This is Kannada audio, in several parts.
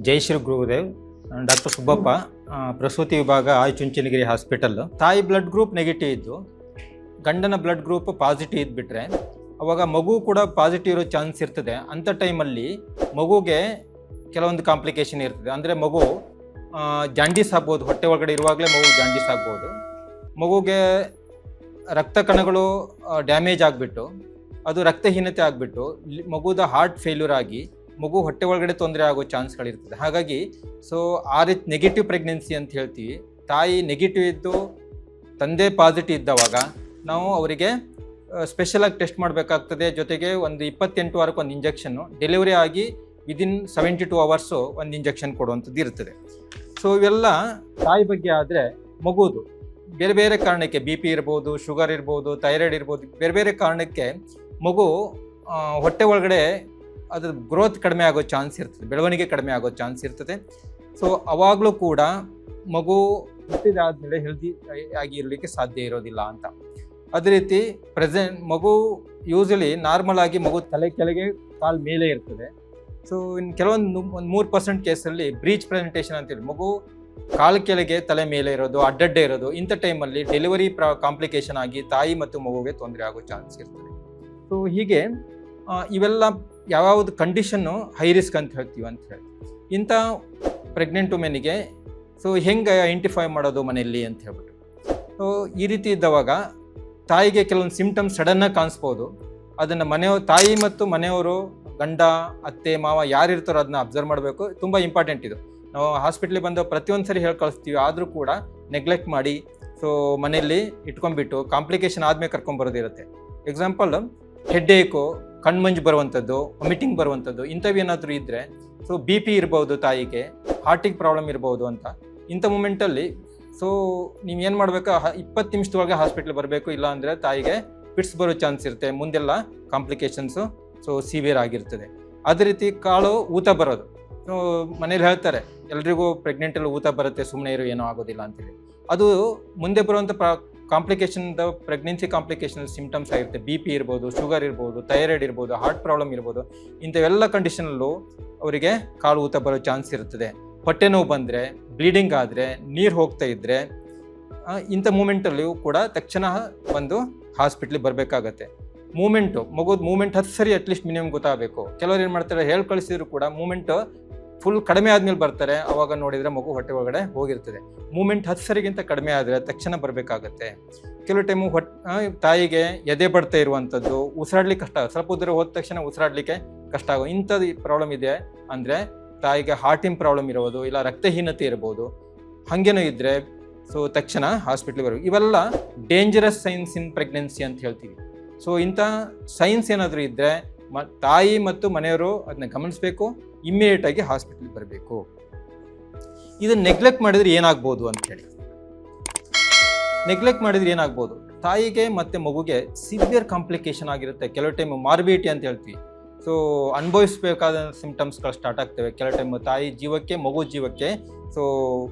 ಜೈ ಶ್ರೀ ಗುರುದೇವ್. ಡಾಕ್ಟರ್ ಸುಬ್ಬಪ್ಪ, ಪ್ರಸೂತಿ ವಿಭಾಗ ಆಯುಚುಂಚನಗಿರಿ ಹಾಸ್ಪಿಟಲ್. ತಾಯಿ ಬ್ಲಡ್ ಗ್ರೂಪ್ ನೆಗೆಟಿವ್ ಇದ್ದು ಗಂಡನ ಬ್ಲಡ್ ಗ್ರೂಪ್ ಪಾಸಿಟಿವ್ ಇದ್ಬಿಟ್ರೆ ಅವಾಗ ಮಗು ಕೂಡ ಪಾಸಿಟಿವ್ ಇರೋ ಚಾನ್ಸ್ ಇರ್ತದೆ. ಅಂಥ ಟೈಮಲ್ಲಿ ಮಗುಗೆ ಕೆಲವೊಂದು ಕಾಂಪ್ಲಿಕೇಶನ್ ಇರ್ತದೆ. ಅಂದರೆ ಮಗು ಜಾಂಡೀಸ್ ಆಗ್ಬೋದು, ಹೊಟ್ಟೆ ಒಳಗಡೆ ಇರುವಾಗಲೇ ಮಗು ಜಾಂಡೀಸ್ ಆಗ್ಬೋದು. ಮಗುಗೆ ರಕ್ತ ಕಣಗಳು ಡ್ಯಾಮೇಜ್ ಆಗಿಬಿಟ್ಟು ಅದು ರಕ್ತಹೀನತೆ ಆಗಿಬಿಟ್ಟು ಮಗುದ ಹಾರ್ಟ್ ಫೇಲ್ಯೂರ್ ಆಗಿ ಮಗು ಹೊಟ್ಟೆ ಒಳಗಡೆ ತೊಂದರೆ ಆಗೋ ಚಾನ್ಸ್ಗಳಿರ್ತದೆ. ಹಾಗಾಗಿ ಆ ರೀತಿ ನೆಗೆಟಿವ್ ಪ್ರೆಗ್ನೆನ್ಸಿ ಅಂತ ಹೇಳ್ತೀವಿ. ತಾಯಿ ನೆಗೆಟಿವ್ ಇದ್ದು ತಂದೆ ಪಾಸಿಟಿವ್ ಇದ್ದವಾಗ ನಾವು ಅವರಿಗೆ ಸ್ಪೆಷಲಾಗಿ ಟೆಸ್ಟ್ ಮಾಡಬೇಕಾಗ್ತದೆ. ಜೊತೆಗೆ ಒಂದು 28 ವಾರಕ್ಕೆ ಒಂದು ಇಂಜೆಕ್ಷನ್ನು, ಡೆಲಿವರಿ ಆಗಿ ವಿದಿನ್ 72 ಅವರ್ಸು ಒಂದು ಇಂಜೆಕ್ಷನ್ ಕೊಡುವಂಥದ್ದು ಇರ್ತದೆ. ಇವೆಲ್ಲ ತಾಯಿ ಬಗ್ಗೆ. ಆದರೆ ಮಗುದು ಬೇರೆ ಬೇರೆ ಕಾರಣಕ್ಕೆ ಬಿ ಪಿ ಇರ್ಬೋದು, ಶುಗರ್ ಇರ್ಬೋದು, ಥೈರಾಯ್ಡ್ ಇರ್ಬೋದು, ಬೇರೆ ಬೇರೆ ಕಾರಣಕ್ಕೆ ಮಗು ಹೊಟ್ಟೆ ಒಳಗಡೆ ಅದ್ರ ಗ್ರೋತ್ ಕಡಿಮೆ ಆಗೋ ಚಾನ್ಸ್ ಇರ್ತದೆ, ಬೆಳವಣಿಗೆ ಕಡಿಮೆ ಆಗೋ ಚಾನ್ಸ್ ಇರ್ತದೆ. ಅವಾಗಲೂ ಕೂಡ ಮಗು ಹುಟ್ಟಿದಾದ್ಮೇಲೆ ಹೆಲ್ದಿ ಆಗಿ ಇರಲಿಕ್ಕೆ ಸಾಧ್ಯ ಇರೋದಿಲ್ಲ ಅಂತ. ಅದೇ ರೀತಿ ಮಗು ಯೂಸಲಿ ನಾರ್ಮಲ್ ಆಗಿ ಮಗು ತಲೆ ಕೆಳಗೆ ಕಾಲು ಮೇಲೆ ಇರ್ತದೆ. ಇನ್ನು ಕೆಲವೊಂದು 3% ಕೇಸಲ್ಲಿ ಬ್ರೀಚ್ ಪ್ರೆಸೆಂಟೇಷನ್ ಅಂತೇಳಿ ಮಗು ಕಾಲು ಕೆಳಗೆ ತಲೆ ಮೇಲೆ ಇರೋದು, ಅಡ್ಡಡ್ಡೆ ಇರೋದು, ಇಂಥ ಟೈಮಲ್ಲಿ ಡೆಲಿವರಿ ಕಾಂಪ್ಲಿಕೇಶನ್ ಆಗಿ ತಾಯಿ ಮತ್ತು ಮಗುವಿಗೆ ತೊಂದರೆ ಆಗೋ ಚಾನ್ಸ್ ಇರ್ತದೆ. ಹೀಗೆ ಇವೆಲ್ಲ ಯಾವ್ಯಾವುದು ಕಂಡೀಷನ್ನು ಹೈ ರಿಸ್ಕ್ ಅಂತ ಹೇಳ್ತೀವಿ ಅಂತ ಹೇಳಿ. ಇಂಥ ಪ್ರೆಗ್ನೆಂಟ್ ವುಮೆನಿಗೆ ಹೆಂಗೆ ಐಡೆಂಟಿಫೈ ಮಾಡೋದು ಮನೆಯಲ್ಲಿ ಅಂತ ಹೇಳ್ಬಿಟ್ಟು. ಈ ರೀತಿ ಇದ್ದವಾಗ ತಾಯಿಗೆ ಕೆಲವೊಂದು ಸಿಮ್ಟಮ್ಸ್ ಸಡನ್ನಾಗಿ ಕಾಣಿಸ್ಬೋದು. ಅದನ್ನು ತಾಯಿ ಮತ್ತು ಮನೆಯವರು, ಗಂಡ, ಅತ್ತೆ, ಮಾವ ಯಾರಿರ್ತಾರೋ ಅದನ್ನ ಅಬ್ಸರ್ವ್ ಮಾಡಬೇಕು. ತುಂಬ ಇಂಪಾರ್ಟೆಂಟ್ ಇದು. ನಾವು ಹಾಸ್ಪಿಟ್ಲಿಗೆ ಬಂದು ಪ್ರತಿಯೊಂದು ಸರಿ ಹೇಳಿ ಕಳಿಸ್ತೀವಿ, ಆದರೂ ಕೂಡ ನೆಗ್ಲೆಕ್ಟ್ ಮಾಡಿ ಮನೆಯಲ್ಲಿ ಇಟ್ಕೊಂಡ್ಬಿಟ್ಟು ಕಾಂಪ್ಲಿಕೇಶನ್ ಆದಮೇಲೆ ಕರ್ಕೊಂಬರೋದಿರುತ್ತೆ. ಎಕ್ಸಾಂಪಲ್, ಹೆಡ್ಏಕು, ಕಣ್ಮಂಜು ಬರುವಂಥದ್ದು, ವಾಮಿಟಿಂಗ್ ಬರುವಂಥದ್ದು, ಇಂಥವೇನಾದರೂ ಇದ್ದರೆ ಬಿ ಪಿ ಇರ್ಬೋದು, ತಾಯಿಗೆ ಹಾರ್ಟಿಗೆ ಪ್ರಾಬ್ಲಮ್ ಇರ್ಬೋದು ಅಂತ. ಇಂಥ ಮೂಮೆಂಟಲ್ಲಿ ನೀವೇನು ಮಾಡಬೇಕು, 20 ನಿಮಿಷದೊಳಗೆ ಹಾಸ್ಪಿಟ್ಲಿಗೆ ಬರಬೇಕು. ಇಲ್ಲ ಅಂದರೆ ತಾಯಿಗೆ ಫಿಟ್ಸ್ ಬರೋ ಚಾನ್ಸ್ ಇರುತ್ತೆ. ಮುಂದೆಲ್ಲ ಕಾಂಪ್ಲಿಕೇಶನ್ಸು ಸಿವಿಯರ್ ಆಗಿರ್ತದೆ. ಅದೇ ರೀತಿ ಕಾಳು ಊತ ಬರೋದು. ಮನೇಲಿ ಹೇಳ್ತಾರೆ ಎಲ್ರಿಗೂ ಪ್ರೆಗ್ನೆಂಟಲ್ಲಿ ಊತ ಬರುತ್ತೆ, ಸುಮ್ಮನೆ ಇರೋ ಏನೂ ಆಗೋದಿಲ್ಲ ಅಂತೇಳಿ. ಅದು ಮುಂದೆ ಬರುವಂಥ ಪ್ರೆಗ್ನೆನ್ಸಿ ಕಾಂಪ್ಲಿಕೇಶನ್ ಸಿಮ್ಟಮ್ಸ್ ಆಗಿರುತ್ತೆ. ಬಿ ಪಿ ಇರ್ಬೋದು, ಶುಗರ್ ಇರ್ಬೋದು, ಥೈರಾಯ್ಡ್ ಇರ್ಬೋದು, ಹಾರ್ಟ್ ಪ್ರಾಬ್ಲಮ್ ಇರ್ಬೋದು. ಇಂಥವೆಲ್ಲ ಕಂಡೀಷನಲ್ಲೂ ಅವರಿಗೆ ಕಾಲು ಊತ ಬರೋ ಚಾನ್ಸ್ ಇರ್ತದೆ. ಹೊಟ್ಟೆ ನೋವು ಬಂದರೆ, ಬ್ಲೀಡಿಂಗ್ ಆದರೆ, ನೀರು ಹೋಗ್ತಾ ಇದ್ದರೆ, ಇಂಥ ಮೂಮೆಂಟಲ್ಲಿಯೂ ಕೂಡ ತಕ್ಷಣ ಬಂದು ಹಾಸ್ಪಿಟ್ಲಿಗೆ ಬರಬೇಕಾಗತ್ತೆ. ಮಗುದ ಮೂಮೆಂಟ್ 10 ಸರಿ ಅಟ್ಲೀಸ್ಟ್ ಮಿನಿಮಮ್ ಗೊತ್ತಾಗಬೇಕು. ಕೆಲವರು ಏನು ಮಾಡ್ತಾರೆ, ಹೇಳಿ ಕಳಿಸಿದ್ರು ಕೂಡ ಮೂಮೆಂಟು ಫುಲ್ ಕಡಿಮೆ ಆದ್ಮೇಲೆ ಬರ್ತಾರೆ. ಅವಾಗ ನೋಡಿದರೆ ಮಗು ಹೊಟ್ಟೆ ಒಳಗಡೆ ಹೋಗಿರ್ತದೆ. ಮೂಮೆಂಟ್ 10 ಸರಿಗಿಂತ ಕಡಿಮೆ ಆದರೆ ತಕ್ಷಣ ಬರಬೇಕಾಗತ್ತೆ. ಕೆಲವು ಟೈಮು ತಾಯಿಗೆ ಎದೆ ಬಡ್ತಾ ಇರುವಂಥದ್ದು, ಉಸಿರಾಡ್ಲಿಕ್ಕೆ ಕಷ್ಟ, ಸ್ವಲ್ಪ ದೂರ ಹೋದ ತಕ್ಷಣ ಉಸಿರಾಡ್ಲಿಕ್ಕೆ ಕಷ್ಟ ಆಗೋ ಇಂಥದ್ದು ಪ್ರಾಬ್ಲಮ್ ಇದೆ ಅಂದರೆ ತಾಯಿಗೆ ಹಾರ್ಟಿನ ಪ್ರಾಬ್ಲಮ್ ಇರ್ಬೋದು, ಇಲ್ಲ ರಕ್ತಹೀನತೆ ಇರ್ಬೋದು. ಹಾಗೇನೂ ಇದ್ದರೆ ತಕ್ಷಣ ಹಾಸ್ಪಿಟ್ಲಿಗೆ ಬರಬೇಕು. ಇವೆಲ್ಲ ಡೇಂಜರಸ್ ಸೈನ್ಸ್ ಇನ್ ಪ್ರೆಗ್ನೆನ್ಸಿ ಅಂತ ಹೇಳ್ತೀವಿ. ಇಂಥ ಸೈನ್ಸ್ ಏನಾದರೂ ಇದ್ದರೆ ತಾಯಿ ಮತ್ತು ಮನೆಯವರು ಅದನ್ನ ಗಮನಿಸಬೇಕು, ಇಮ್ಮಿಡಿಯೇಟಾಗಿ ಹಾಸ್ಪಿಟ್ಲಿಗೆ ಬರಬೇಕು. ಇದನ್ನು ನೆಗ್ಲೆಕ್ಟ್ ಮಾಡಿದರೆ ಏನಾಗ್ಬೋದು ಅಂಥೇಳಿ. ನೆಗ್ಲೆಕ್ಟ್ ಮಾಡಿದರೆ ಏನಾಗ್ಬೋದು, ತಾಯಿಗೆ ಮತ್ತು ಮಗುಗೆ ಸಿವಿಯರ್ ಕಾಂಪ್ಲಿಕೇಶನ್ ಆಗಿರುತ್ತೆ. ಕೆಲವು ಟೈಮ್ ಮಾರ್ಬಿಡಿಟಿ ಅಂತ ಹೇಳ್ತೀವಿ. ಅನುಭವಿಸಬೇಕಾದ ಸಿಮ್ಟಮ್ಸ್ಗಳು ಸ್ಟಾರ್ಟ್ ಆಗ್ತವೆ. ಕೆಲವು ಟೈಮ್ ತಾಯಿ ಜೀವಕ್ಕೆ, ಮಗು ಜೀವಕ್ಕೆ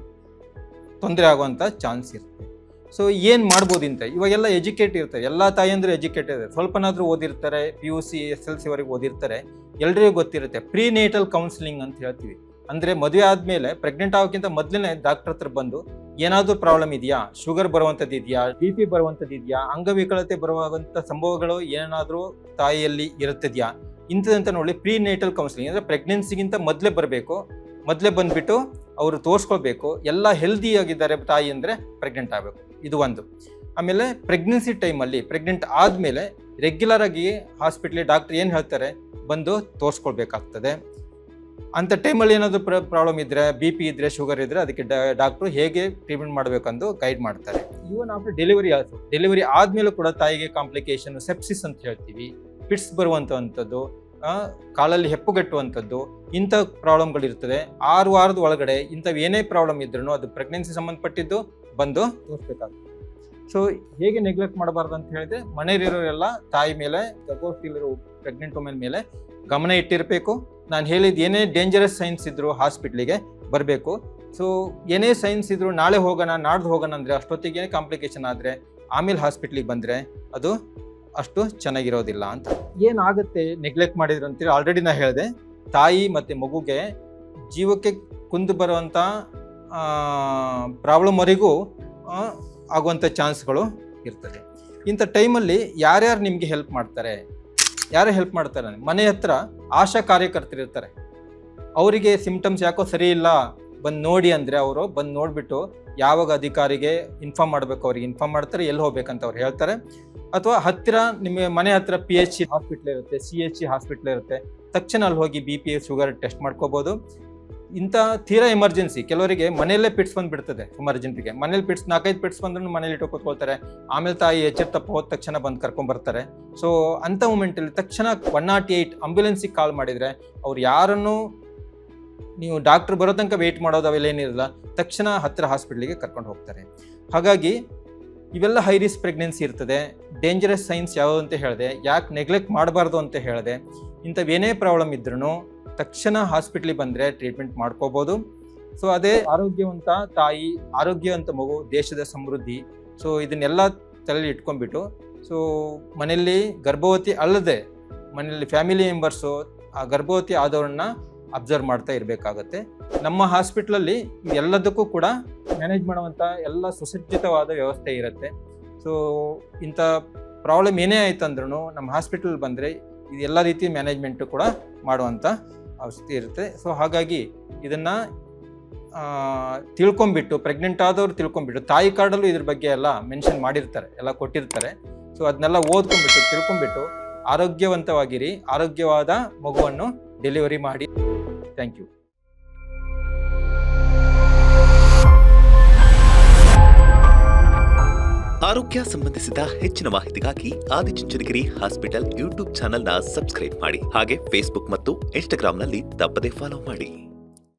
ತೊಂದರೆ ಆಗುವಂಥ ಚಾನ್ಸ್ ಇರುತ್ತೆ. ಏನು ಮಾಡ್ಬೋದು ಅಂತ ಇವಾಗೆಲ್ಲ ಎಜುಕೇಟ್ ಇರ್ತಾರೆ. ಎಲ್ಲ ತಾಯಿಯಂದ್ರೆ ಎಜುಕೇಟ್ ಇರ್ತಾರೆ, ಸ್ವಲ್ಪನಾದರೂ ಓದಿರ್ತಾರೆ, PUC SLC ವರೆಗೆ ಓದಿರ್ತಾರೆ. ಎಲ್ರಿಗೂ ಗೊತ್ತಿರುತ್ತೆ ಪ್ರೀನೇಟಲ್ ಕೌನ್ಸಿಲಿಂಗ್ ಅಂತ ಹೇಳ್ತೀವಿ. ಅಂದರೆ ಮದುವೆ ಆದಮೇಲೆ ಪ್ರೆಗ್ನೆಂಟ್ ಆಗೋಕ್ಕಿಂತ ಮೊದಲೇ ಡಾಕ್ಟರ್ ಹತ್ರ ಬಂದು ಏನಾದರೂ ಪ್ರಾಬ್ಲಮ್ ಇದೆಯಾ, ಶುಗರ್ ಬರುವಂಥದ್ದು ಇದೆಯಾ, BP ಬರುವಂಥದ್ದು ಇದೆಯಾ, ಅಂಗವಿಕಲತೆ ಬರುವಂಥ ಸಂಭವಗಳು ಏನಾದರೂ ತಾಯಿಯಲ್ಲಿ ಇರುತ್ತದೆಯಾ, ಇಂಥದಂತ ನೋಡಿ ಪ್ರೀನೇಟಲ್ ಕೌನ್ಸಿಲಿಂಗ್. ಅಂದರೆ ಪ್ರೆಗ್ನೆನ್ಸಿಗಿಂತ ಮೊದಲೇ ಬರಬೇಕು. ಮೊದಲೇ ಬಂದುಬಿಟ್ಟು ಅವರು ತೋರಿಸ್ಕೊಳ್ಬೇಕು ಎಲ್ಲ ಹೆಲ್ದಿ ಆಗಿದ್ದಾರೆ ತಾಯಿ ಅಂದರೆ ಪ್ರೆಗ್ನೆಂಟ್ ಆಗಬೇಕು. ಇದು ಒಂದು. ಆಮೇಲೆ ಪ್ರೆಗ್ನೆನ್ಸಿ ಟೈಮಲ್ಲಿ, ಪ್ರೆಗ್ನೆಂಟ್ ಆದಮೇಲೆ ರೆಗ್ಯುಲರ್ ಆಗಿ ಹಾಸ್ಪಿಟ್ಲಿಗೆ ಡಾಕ್ಟರ್ ಏನು ಹೇಳ್ತಾರೆ ಬಂದು ತೋರಿಸ್ಕೊಳ್ಬೇಕಾಗ್ತದೆ. ಅಂಥ ಟೈಮಲ್ಲಿ ಏನಾದರೂ ಪ್ರಾಬ್ಲಮ್ ಇದ್ದರೆ, BP ಇದ್ದರೆ, ಶುಗರ್ ಇದ್ದರೆ ಅದಕ್ಕೆ ಡಾಕ್ಟ್ರು ಹೇಗೆ ಟ್ರೀಟ್ಮೆಂಟ್ ಮಾಡಬೇಕಂದು ಗೈಡ್ ಮಾಡ್ತಾರೆ. ಈವನ್ ಆಫ್ಟರ್ ಡೆಲಿವರಿ ಆದಮೇಲೂ ಕೂಡ ತಾಯಿಗೆ ಕಾಂಪ್ಲಿಕೇಶನ್, ಸೆಪ್ಸಿಸ್ ಅಂತ ಹೇಳ್ತೀವಿ, ಫಿಟ್ಸ್ ಬರುವಂಥದ್ದು, ಕಾಲಲ್ಲಿ ಹೆಪ್ಪುಗಟ್ಟುವಂಥದ್ದು, ಇಂಥ ಪ್ರಾಬ್ಲಮ್ಗಳಿರ್ತದೆ. 6 ವಾರದ ಒಳಗಡೆ ಇಂಥವು ಏನೇ ಪ್ರಾಬ್ಲಮ್ ಇದ್ರೂ ಅದು ಪ್ರೆಗ್ನೆನ್ಸಿ ಸಂಬಂಧಪಟ್ಟಿದ್ದು ಬಂದು ತೋರಿಸ್ಬೇಕಾಗ್ತದೆ. ಹೇಗೆ ನೆಗ್ಲೆಕ್ಟ್ ಮಾಡಬಾರ್ದು ಅಂತ ಹೇಳಿದ್ರೆ, ಮನೆಯಲ್ಲಿರೋರೆಲ್ಲ ತಾಯಿ ಮೇಲೆ, ಗರ್ಭವತಿಯಲ್ಲಿರೋ ಪ್ರೆಗ್ನೆಂಟ್ ವುಮೆನ್ ಮೇಲೆ ಗಮನ ಇಟ್ಟಿರಬೇಕು. ನಾನು ಹೇಳಿದ ಏನೇ ಡೇಂಜರಸ್ ಸೈನ್ಸ್ ಇದ್ದರೂ ಹಾಸ್ಪಿಟ್ಲಿಗೆ ಬರಬೇಕು. ಏನೇ ಸೈನ್ಸ್ ಇದ್ದರೂ ನಾಳೆ ಹೋಗೋಣ, ನಾಡ್ದು ಹೋಗೋಣ ಅಂದರೆ ಅಷ್ಟೊತ್ತಿಗೆ ಕಾಂಪ್ಲಿಕೇಶನ್ ಆದರೆ ಆಮೇಲೆ ಹಾಸ್ಪಿಟ್ಲಿಗೆ ಬಂದರೆ ಅದು ಅಷ್ಟು ಚೆನ್ನಾಗಿರೋದಿಲ್ಲ ಅಂತ. ಏನಾಗುತ್ತೆ ನೆಗ್ಲೆಕ್ಟ್ ಮಾಡಿದ್ರು ಅಂತೇಳಿ ಆಲ್ರೆಡಿ ನಾ ಹೇಳಿದೆ. ತಾಯಿ ಮತ್ತು ಮಗುಗೆ ಜೀವಕ್ಕೆ ಕುಂದು ಬರುವಂಥ ಪ್ರಾಬ್ಲಮ್ವರೆಗೂ ಆಗುವಂಥ ಚಾನ್ಸ್ಗಳು ಇರ್ತದೆ. ಇಂಥ ಟೈಮಲ್ಲಿ ಯಾರ್ಯಾರು ನಿಮಗೆ ಹೆಲ್ಪ್ ಮಾಡ್ತಾರೆ, ಯಾರು ಹೆಲ್ಪ್ ಮಾಡ್ತಾರೆ? ಮನೆ ಹತ್ರ ಆಶಾ ಕಾರ್ಯಕರ್ತರು ಇರ್ತಾರೆ. ಅವರಿಗೆ ಸಿಂಪ್ಟಮ್ಸ್ ಯಾಕೋ ಸರಿ ಇಲ್ಲ, ಬಂದು ನೋಡಿ ಅಂದರೆ ಅವರು ಬಂದು ನೋಡಿಬಿಟ್ಟು ಯಾವಾಗ ಅಧಿಕಾರಿಗೆ ಇನ್ಫಾರ್ಮ್ ಮಾಡಬೇಕು ಅವ್ರಿಗೆ ಇನ್ಫಾರ್ಮ್ ಮಾಡ್ತಾರೆ, ಎಲ್ಲಿ ಹೋಗ್ಬೇಕಂತ ಅವ್ರು ಹೇಳ್ತಾರೆ. ಅಥವಾ ಹತ್ತಿರ ನಿಮ್ಮ ಮನೆ ಹತ್ರ PHC ಹಾಸ್ಪಿಟ್ಲ್ ಇರುತ್ತೆ, CHC ಹಾಸ್ಪಿಟ್ಲ್ ಇರುತ್ತೆ, ತಕ್ಷಣ ಅಲ್ಲಿ ಹೋಗಿ BP ಶುಗರ್ ಟೆಸ್ಟ್ ಮಾಡ್ಕೋಬೋದು. ಇಂಥ ತೀರಾ ಎಮರ್ಜೆನ್ಸಿ ಕೆಲವರಿಗೆ ಮನೆಯಲ್ಲೇ ಪಿಟ್ಸ್ ಬಂದುಬಿಡ್ತದೆ. ಸುಮಾರು ಜನರಿಗೆ ಮನೇಲಿ 4-5 ಪಿಟ್ಸ್ ಬಂದ್ರೂ ಮನೇಲಿ ಇಟ್ಟು ಕೂತ್ಕೊಳ್ತಾರೆ. ಆಮೇಲೆ ತಾಯಿ ಎಚ್ಚೆತ್ತಪ್ಪ ಹೋದ ತಕ್ಷಣ ಬಂದು ಕರ್ಕೊಂಡ್ಬರ್ತಾರೆ. ಸೊ ಅಂಥ ಮೂಮೆಂಟಲ್ಲಿ ತಕ್ಷಣ 108 ಆಂಬ್ಯುಲೆನ್ಸಿಗೆ ಕಾಲ್ ಮಾಡಿದರೆ ಅವ್ರು ಯಾರನ್ನು ನೀವು ಡಾಕ್ಟ್ರ್ ಬರೋ ತನಕ ವೆಯ್ಟ್ ಮಾಡೋದು ಅವೆಲ್ಲ ಏನಿರಲ್ಲ, ತಕ್ಷಣ ಹತ್ತಿರ ಹಾಸ್ಪಿಟ್ಲಿಗೆ ಕರ್ಕೊಂಡು ಹೋಗ್ತಾರೆ. ಹಾಗಾಗಿ ಇವೆಲ್ಲ ಹೈ ರಿಸ್ಕ್ ಪ್ರೆಗ್ನೆನ್ಸಿ ಇರ್ತದೆ. ಡೇಂಜರಸ್ ಸೈನ್ಸ್ ಯಾವುದು ಅಂತ ಹೇಳಿದೆ, ಯಾಕೆ ನೆಗ್ಲೆಕ್ಟ್ ಮಾಡಬಾರ್ದು ಅಂತ ಹೇಳಿದೆ. ಇಂಥವೇನೇ ಪ್ರಾಬ್ಲಮ್ ಇದ್ರೂ ತಕ್ಷಣ ಹಾಸ್ಪಿಟ್ಲಿಗೆ ಬಂದರೆ ಟ್ರೀಟ್ಮೆಂಟ್ ಮಾಡ್ಕೋಬೋದು. ಸೊ ಅದೇ ಆರೋಗ್ಯವಂತ ತಾಯಿ, ಆರೋಗ್ಯವಂತ ಮಗು, ದೇಶದ ಸಮೃದ್ಧಿ. ಸೊ ಇದನ್ನೆಲ್ಲ ತಲೆಯಲ್ಲಿ ಇಟ್ಕೊಂಡ್ಬಿಟ್ಟು ಸೊ ಮನೆಯಲ್ಲಿ ಗರ್ಭವತಿ ಅಲ್ಲದೆ ಮನೆಯಲ್ಲಿ ಫ್ಯಾಮಿಲಿ ಮೆಂಬರ್ಸು ಆ ಗರ್ಭವತಿ ಆದವ್ರನ್ನ ಅಬ್ಸರ್ವ್ ಮಾಡ್ತಾ ಇರಬೇಕಾಗತ್ತೆ. ನಮ್ಮ ಹಾಸ್ಪಿಟ್ಲಲ್ಲಿ ಎಲ್ಲದಕ್ಕೂ ಕೂಡ ಮ್ಯಾನೇಜ್ ಮಾಡುವಂಥ ಎಲ್ಲ ಸುಸಜ್ಜಿತವಾದ ವ್ಯವಸ್ಥೆ ಇರುತ್ತೆ. ಸೊ ಇಂಥ ಪ್ರಾಬ್ಲಮ್ ಏನೇ ಆಯ್ತು ಅಂದ್ರೂ ನಮ್ಮ ಹಾಸ್ಪಿಟಲ್ ಬಂದರೆ ಇದೆಲ್ಲ ರೀತಿ ಮ್ಯಾನೇಜ್ಮೆಂಟು ಕೂಡ ಮಾಡುವಂಥ ಔಷಧಿ ಇರುತ್ತೆ. ಸೊ ಹಾಗಾಗಿ ಇದನ್ನು ತಿಳ್ಕೊಂಬಿಟ್ಟು ಪ್ರೆಗ್ನೆಂಟ್ ಆದವರು ತಿಳ್ಕೊಂಬಿಟ್ಟು, ತಾಯಿ ಕಾರ್ಡಲ್ಲೂ ಇದ್ರ ಬಗ್ಗೆ ಎಲ್ಲ ಮೆನ್ಷನ್ ಮಾಡಿರ್ತಾರೆ, ಎಲ್ಲ ಕೊಟ್ಟಿರ್ತಾರೆ. ಸೊ ಅದನ್ನೆಲ್ಲ ಓದ್ಕೊಂಡ್ಬಿಟ್ಟು ತಿಳ್ಕೊಂಬಿಟ್ಟು ಆರೋಗ್ಯವಂತವಾಗಿರಿ, ಆರೋಗ್ಯವಾದ ಮಗುವನ್ನು ಡೆಲಿವರಿ ಮಾಡಿ. Thank you. ಆರೋಗ್ಯ ಸಂಬಂಧಿಸಿದ ಹೆಚ್ಚಿನ ಮಾಹಿತಿಗಾಗಿ ಆದಿಚುಂಚನಗಿರಿ ಹಾಸ್ಪಿಟಲ್ ಯೂಟ್ಯೂಬ್ ಚಾನೆಲ್ನ ಸಬ್ಸ್ಕ್ರೈಬ್ ಮಾಡಿ. ಹಾಗೆ ಫೇಸ್ಬುಕ್ ಮತ್ತು ಇನ್ಸ್ಟಾಗ್ರಾಂನಲ್ಲಿ ತಪ್ಪದೇ ಫಾಲೋ ಮಾಡಿ.